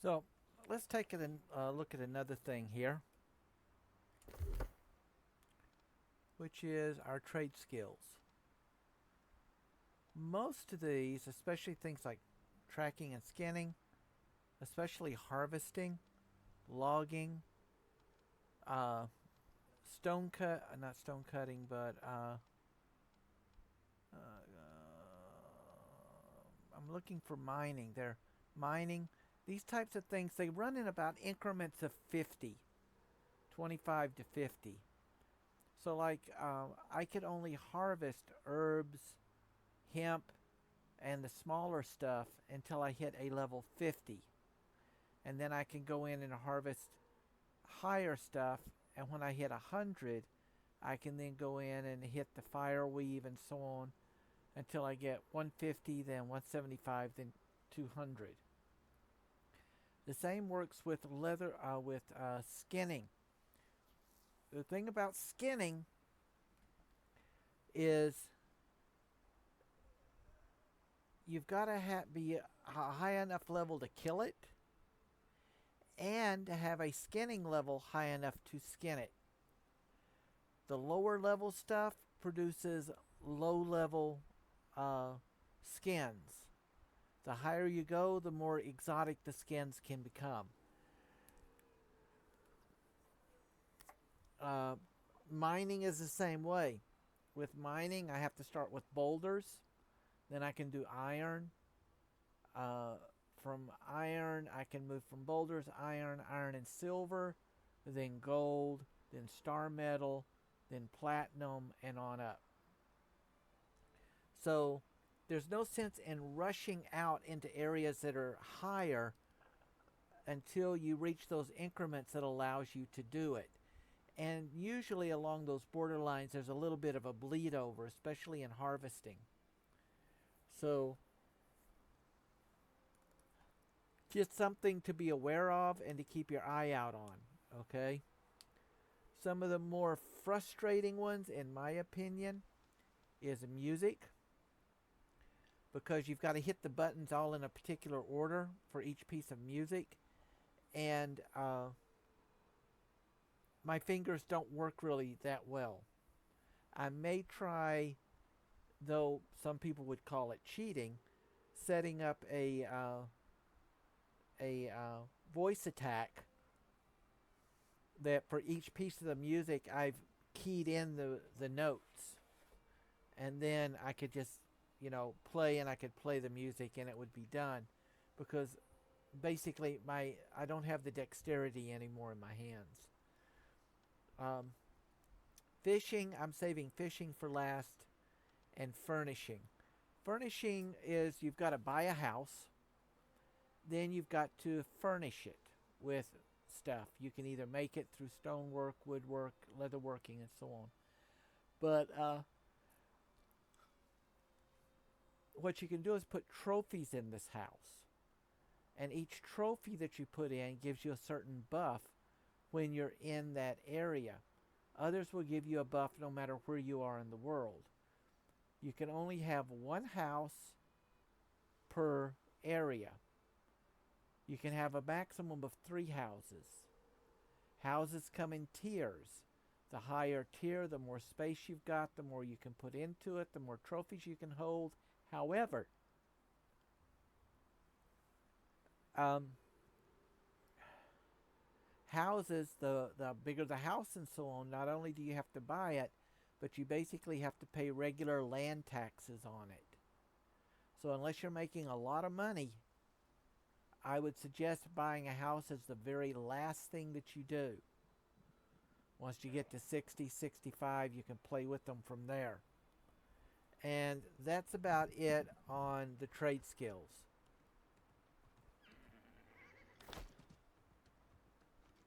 So let's take a look at another thing here, which is our trade skills. Most of these, especially things like tracking and skinning, especially harvesting, logging, uh, stone cut, not stone cutting, but I'm looking for mining. They're mining. These types of things, they run in about increments of 50, 25 to 50. So, like, I could only harvest herbs, hemp, and the smaller stuff until I hit a level 50. And then I can go in and harvest higher stuff. And when I hit 100, I can then go in and hit the fire weave and so on until I get 150, then 175, then 200. The same works with leather, with skinning. The thing about skinning is you've got to be a high enough level to kill it and to have a skinning level high enough to skin it. The lower level stuff produces low level skins. The higher you go, the more exotic the skins can become. Uh, Mining is the same way. With mining, I have to start with boulders. Then I can do iron. Uh, from iron, I can move from boulders, iron and silver, then gold, then star metal, then platinum, and on up. So there's no sense in rushing out into areas that are higher until you reach those increments that allows you to do it. And usually along those borderlines, there's a little bit of a bleed over, especially in harvesting. So just something to be aware of and to keep your eye out on. Okay? Some of the more frustrating ones, in my opinion, is music, because you've got to hit the buttons all in a particular order for each piece of music. And my fingers don't work really that well. I may try, though some people would call it cheating, setting up a voice attack that for each piece of the music I've keyed in the notes, and then I could just play, and I could play the music and it would be done, because basically my I don't have the dexterity anymore in my hands. Um, Fishing, I'm saving fishing for last, and furnishing. Furnishing is you've got to buy a house, then you've got to furnish it with stuff. You can either make it through stonework, woodwork, leatherworking, and so on. But what you can do is put trophies in this house. And each trophy that you put in gives you a certain buff when you're in that area. Others will give you a buff no matter where you are in the world. You can only have one house per area. You can have a maximum of 3 houses. Houses come in tiers. The higher tier, the more space you've got, the more you can put into it, the more trophies you can hold. However, um, houses, the bigger the house and so on, not only do you have to buy it, but you basically have to pay regular land taxes on it. So unless you're making a lot of money, I would suggest buying a house as the very last thing that you do. Once you get to 60, 65, you can play with them from there. And that's about it on the trade skills.